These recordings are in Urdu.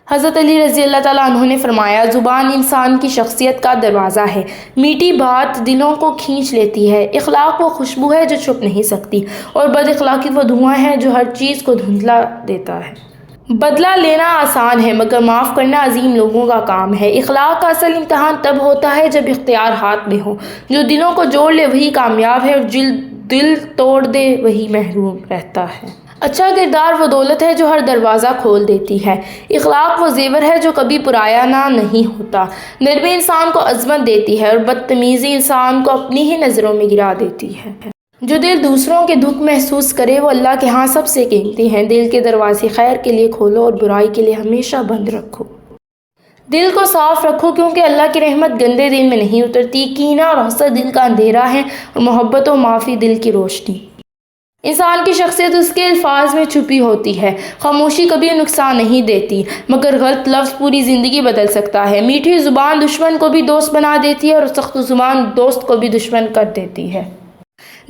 حضرت علی رضی اللہ تعالیٰ عنہ نے فرمایا، زبان انسان کی شخصیت کا دروازہ ہے، میٹھی بات دلوں کو کھینچ لیتی ہے، اخلاق وہ خوشبو ہے جو چھپ نہیں سکتی، اور بد اخلاقی وہ دھواں ہے جو ہر چیز کو دھندلا دیتا ہے۔ بدلہ لینا آسان ہے مگر معاف کرنا عظیم لوگوں کا کام ہے۔ اخلاق کا اصل امتحان تب ہوتا ہے جب اختیار ہاتھ میں ہو۔ جو دلوں کو جوڑ لے وہی کامیاب ہے، اور دل توڑ دے وہی محروم رہتا ہے۔ اچھا کردار وہ دولت ہے جو ہر دروازہ کھول دیتی ہے۔ اخلاق وہ زیور ہے جو کبھی پرایانہ نہیں ہوتا۔ نرمی انسان کو عظمت دیتی ہے، اور بدتمیزی انسان کو اپنی ہی نظروں میں گرا دیتی ہے۔ جو دل دوسروں کے دکھ محسوس کرے وہ اللہ کے ہاں سب سے قیمتی ہیں۔ دل کے دروازے خیر کے لیے کھولو اور برائی کے لیے ہمیشہ بند رکھو۔ دل کو صاف رکھو کیونکہ اللہ کی رحمت گندے دل میں نہیں اترتی۔ کینہ اور حسد دل کا اندھیرا ہے، اور محبت و معافی دل کی روشنی۔ انسان کی شخصیت اس کے الفاظ میں چھپی ہوتی ہے۔ خاموشی کبھی نقصان نہیں دیتی، مگر غلط لفظ پوری زندگی بدل سکتا ہے۔ میٹھی زبان دشمن کو بھی دوست بنا دیتی ہے، اور سخت زبان دوست کو بھی دشمن کر دیتی ہے۔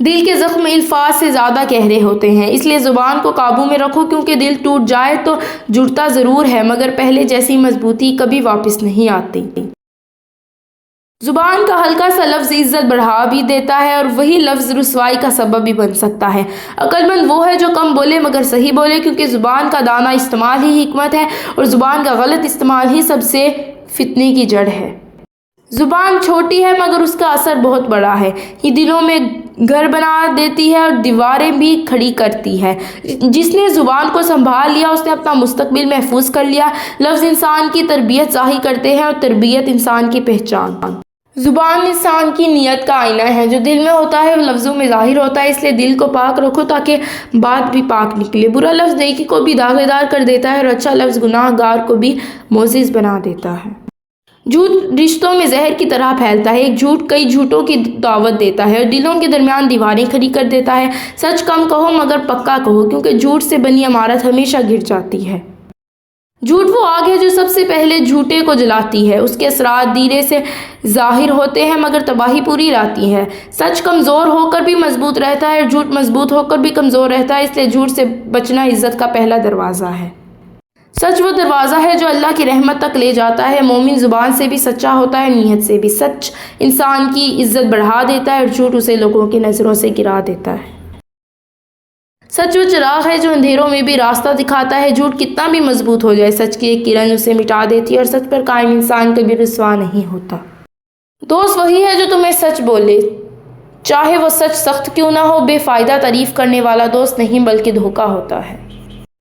دل کے زخم الفاظ سے زیادہ گہرے ہوتے ہیں، اس لیے زبان کو قابو میں رکھو، کیونکہ دل ٹوٹ جائے تو جڑتا ضرور ہے مگر پہلے جیسی مضبوطی کبھی واپس نہیں آتی۔ زبان کا ہلکا سا لفظ عزت بڑھا بھی دیتا ہے، اور وہی لفظ رسوائی کا سبب بھی بن سکتا ہے۔ عقل مند وہ ہے جو کم بولے مگر صحیح بولے، کیونکہ زبان کا دانا استعمال ہی حکمت ہے، اور زبان کا غلط استعمال ہی سب سے فتنے کی جڑ ہے۔ زبان چھوٹی ہے مگر اس کا اثر بہت بڑا ہے، یہ دلوں میں گھر بنا دیتی ہے اور دیواریں بھی کھڑی کرتی ہے۔ جس نے زبان کو سنبھال لیا اس نے اپنا مستقبل محفوظ کر لیا۔ لفظ انسان کی تربیت ظاہر کرتے ہیں، اور تربیت انسان کی پہچان۔ زبان انسان کی نیت کا آئینہ ہے، جو دل میں ہوتا ہے وہ لفظوں میں ظاہر ہوتا ہے، اس لیے دل کو پاک رکھو تاکہ بات بھی پاک نکلے۔ برا لفظ نیکی کو بھی داغیدار کر دیتا ہے، اور اچھا لفظ گناہ گار کو بھی معزز بنا دیتا ہے۔ جھوٹ رشتوں میں زہر کی طرح پھیلتا ہے، ایک جھوٹ کئی جھوٹوں کی دعوت دیتا ہے، اور دلوں کے درمیان دیواریں کھڑی کر دیتا ہے۔ سچ کم کہو مگر پکا کہو، کیونکہ جھوٹ سے بنی عمارت ہمیشہ گر جاتی ہے۔ جھوٹ وہ آگ ہے جو سب سے پہلے جھوٹے کو جلاتی ہے، اس کے اثرات دھیرے سے ظاہر ہوتے ہیں مگر تباہی پوری لاتی ہے۔ سچ کمزور ہو کر بھی مضبوط رہتا ہے، اور جھوٹ مضبوط ہو کر بھی کمزور رہتا ہے، اس لیے جھوٹ سے بچنا عزت کا پہلا دروازہ ہے۔ سچ وہ دروازہ ہے جو اللہ کی رحمت تک لے جاتا ہے۔ مومن زبان سے بھی سچا ہوتا ہے، نیت سے بھی۔ سچ انسان کی عزت بڑھا دیتا ہے، اور جھوٹ اسے لوگوں کی نظروں سے گرا دیتا ہے۔ سچ وہ چراغ ہے جو اندھیروں میں بھی راستہ دکھاتا ہے۔ جھوٹ کتنا بھی مضبوط ہو جائے، سچ کی ایک کرن اسے مٹا دیتی ہے، اور سچ پر قائم انسان کبھی رسوا نہیں ہوتا۔ دوست وہی ہے جو تمہیں سچ بولے، چاہے وہ سچ سخت کیوں نہ ہو۔ بے فائدہ تعریف کرنے والا دوست نہیں بلکہ دھوکہ ہوتا ہے۔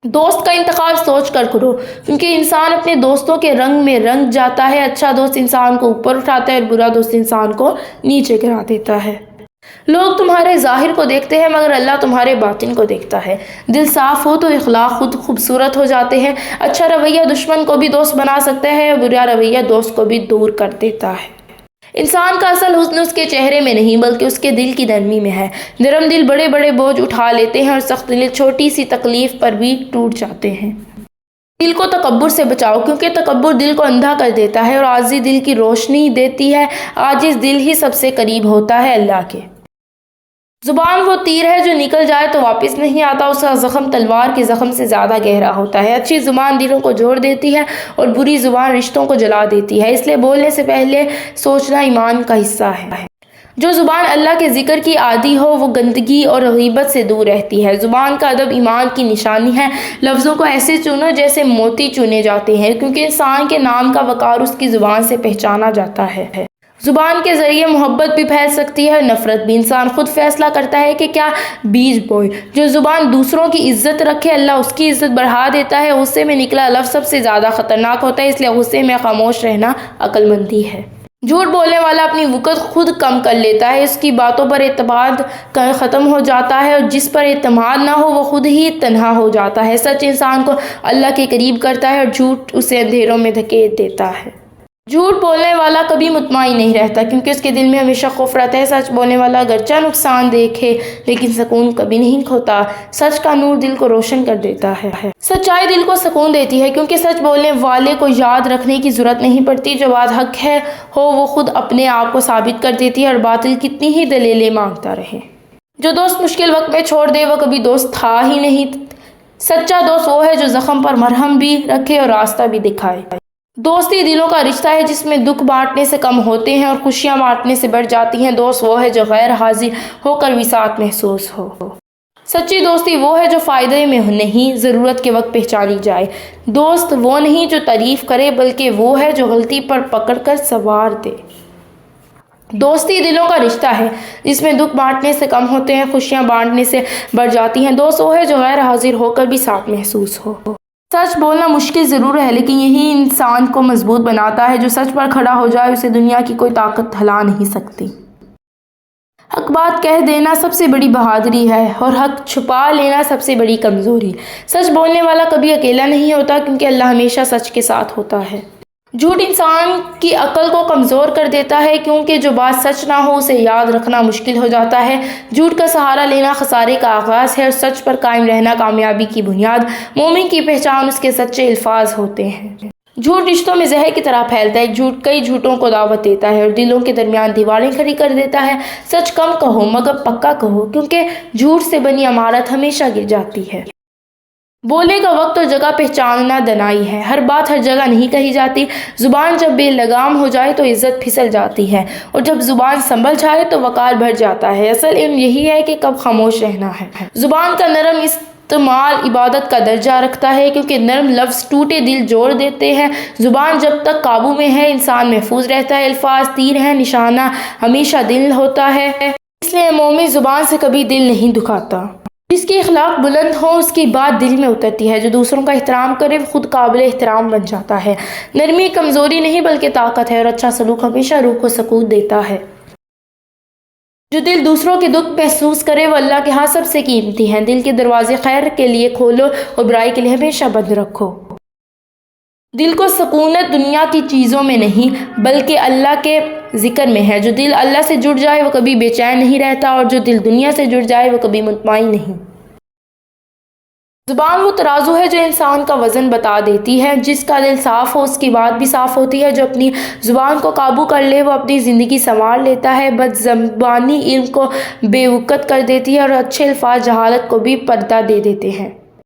دوست کا انتخاب سوچ کر کرو، کیونکہ انسان اپنے دوستوں کے رنگ میں رنگ جاتا ہے۔ اچھا دوست انسان کو اوپر اٹھاتا ہے، اور برا دوست انسان کو نیچے گرا دیتا ہے۔ لوگ تمہارے ظاہر کو دیکھتے ہیں مگر اللہ تمہارے باطن کو دیکھتا ہے۔ دل صاف ہو تو اخلاق خود خوبصورت ہو جاتے ہیں۔ اچھا رویہ دشمن کو بھی دوست بنا سکتا ہے، اور برا رویہ دوست کو بھی دور کر دیتا ہے۔ انسان کا اصل حسن اس کے چہرے میں نہیں بلکہ اس کے دل کی نرمی میں ہے۔ نرم دل بڑے بڑے بوجھ اٹھا لیتے ہیں، اور سخت دل چھوٹی سی تکلیف پر بھی ٹوٹ جاتے ہیں۔ دل کو تکبر سے بچاؤ، کیونکہ تکبر دل کو اندھا کر دیتا ہے، اور عاجزی دل کی روشنی دیتی ہے۔ عاجز دل ہی سب سے قریب ہوتا ہے اللہ کے۔ زبان وہ تیر ہے جو نکل جائے تو واپس نہیں آتا، اس کا زخم تلوار کے زخم سے زیادہ گہرا ہوتا ہے۔ اچھی زبان دلوں کو جوڑ دیتی ہے، اور بری زبان رشتوں کو جلا دیتی ہے، اس لیے بولنے سے پہلے سوچنا ایمان کا حصہ ہے۔ جو زبان اللہ کے ذکر کی عادی ہو وہ گندگی اور غیبت سے دور رہتی ہے۔ زبان کا ادب ایمان کی نشانی ہے۔ لفظوں کو ایسے چنو جیسے موتی چنے جاتے ہیں، کیونکہ انسان کے نام کا وقار اس کی زبان سے پہچانا جاتا ہے۔ زبان کے ذریعے محبت بھی پھیل سکتی ہے اور نفرت بھی۔ انسان خود فیصلہ کرتا ہے کہ کیا بیج بوئے۔ جو زبان دوسروں کی عزت رکھے اللہ اس کی عزت بڑھا دیتا ہے۔ غصے میں نکلا لفظ سب سے زیادہ خطرناک ہوتا ہے، اس لیے غصے میں خاموش رہنا عقل مندی ہے۔ جھوٹ بولنے والا اپنی وقت خود کم کر لیتا ہے، اس کی باتوں پر اعتماد ختم ہو جاتا ہے، اور جس پر اعتماد نہ ہو وہ خود ہی تنہا ہو جاتا ہے۔ سچ انسان کو اللہ کے قریب کرتا ہے، اور جھوٹ اسے اندھیروں میں دھکیل دیتا ہے۔ جھوٹ بولنے والا کبھی مطمئن نہیں رہتا، کیونکہ اس کے دل میں ہمیشہ خوف رہتا ہے۔ سچ بولنے والا اگرچہ نقصان دیکھے لیکن سکون کبھی نہیں کھوتا۔ سچ کا نور دل کو روشن کر دیتا ہے۔ سچائی دل کو سکون دیتی ہے، کیونکہ سچ بولنے والے کو یاد رکھنے کی ضرورت نہیں پڑتی۔ جو بات حق ہے وہ خود اپنے آپ کو ثابت کر دیتی ہے، اور باطل کتنی ہی دلیلیں مانگتا رہے۔ جو دوست مشکل وقت میں چھوڑ دے وہ کبھی دوست تھا ہی نہیں۔ سچا دوست وہ ہے جو زخم پر مرہم بھی رکھے اور راستہ بھی دکھائے۔ دوستی دلوں کا رشتہ ہے جس میں دکھ بانٹنے سے کم ہوتے ہیں اور خوشیاں بانٹنے سے بڑھ جاتی ہیں۔ دوست وہ ہے جو غیر حاضر ہو کر بھی ساتھ محسوس ہو۔ سچی دوستی وہ ہے جو فائدے میں نہیں، ضرورت کے وقت پہچانی جائے۔ دوست وہ نہیں جو تعریف کرے، بلکہ وہ ہے جو غلطی پر پکڑ کر سنوار دے۔ دوستی دلوں کا رشتہ ہے جس میں دکھ بانٹنے سے کم ہوتے ہیں، خوشیاں بانٹنے سے بڑھ جاتی ہیں۔ دوست وہ ہے جو غیر حاضر ہو کر بھی ساتھ محسوس ہو۔ سچ بولنا مشکل ضرور ہے، لیکن یہی انسان کو مضبوط بناتا ہے۔ جو سچ پر کھڑا ہو جائے اسے دنیا کی کوئی طاقت ہلا نہیں سکتی۔ حق بات کہہ دینا سب سے بڑی بہادری ہے اور حق چھپا لینا سب سے بڑی کمزوری۔ سچ بولنے والا کبھی اکیلا نہیں ہوتا، کیونکہ اللہ ہمیشہ سچ کے ساتھ ہوتا ہے۔ جھوٹ انسان کی عقل کو کمزور کر دیتا ہے، کیونکہ جو بات سچ نہ ہو اسے یاد رکھنا مشکل ہو جاتا ہے۔ جھوٹ کا سہارا لینا خسارے کا آغاز ہے اور سچ پر قائم رہنا کامیابی کی بنیاد۔ مومن کی پہچان اس کے سچے الفاظ ہوتے ہیں۔ جھوٹ رشتوں میں زہر کی طرح پھیلتا ہے۔ جھوٹ کئی جھوٹوں کو دعوت دیتا ہے اور دلوں کے درمیان دیواریں کھڑی کر دیتا ہے۔ سچ کم کہو مگر پکا کہو، کیونکہ جھوٹ سے بنی عمارت ہمیشہ گر جاتی ہے۔ بولنے کا وقت اور جگہ پہچاننا دانائی ہے۔ ہر بات ہر جگہ نہیں کہی جاتی۔ زبان جب بے لگام ہو جائے تو عزت پھسل جاتی ہے، اور جب زبان سنبھل جائے تو وقار بڑھ جاتا ہے۔ اصل علم یہی ہے کہ کب خاموش رہنا ہے۔ زبان کا نرم استعمال عبادت کا درجہ رکھتا ہے، کیونکہ نرم لفظ ٹوٹے دل جوڑ دیتے ہیں۔ زبان جب تک قابو میں ہے انسان محفوظ رہتا ہے۔ الفاظ تیر ہیں، نشانہ ہمیشہ دل ہوتا ہے، اس لیے مومن زبان سے کبھی دل نہیں دکھاتا۔ جس کی اخلاق بلند ہو اس کی بات دل میں اترتی ہے۔ جو دوسروں کا احترام کرے وہ خود قابل احترام بن جاتا ہے۔ نرمی کمزوری نہیں بلکہ طاقت ہے، اور اچھا سلوک ہمیشہ روح کو سکون دیتا ہے۔ جو دل دوسروں کے دکھ محسوس کرے وہ اللہ کے ہاں سب سے قیمتی ہیں۔ دل کے دروازے خیر کے لیے کھولو اور برائی کے لیے ہمیشہ بند رکھو۔ دل کو سکونت دنیا کی چیزوں میں نہیں بلکہ اللہ کے ذکر میں ہے۔ جو دل اللہ سے جڑ جائے وہ کبھی بے چین نہیں رہتا، اور جو دل دنیا سے جڑ جائے وہ کبھی مطمئن نہیں۔ زبان وہ ترازو ہے جو انسان کا وزن بتا دیتی ہے۔ جس کا دل صاف ہو اس کی بات بھی صاف ہوتی ہے۔ جو اپنی زبان کو قابو کر لے وہ اپنی زندگی سنوار لیتا ہے۔ بد زبانی علم کو بے وقت کر دیتی ہے، اور اچھے الفاظ جہالت کو بھی پردہ دے دیتے ہیں۔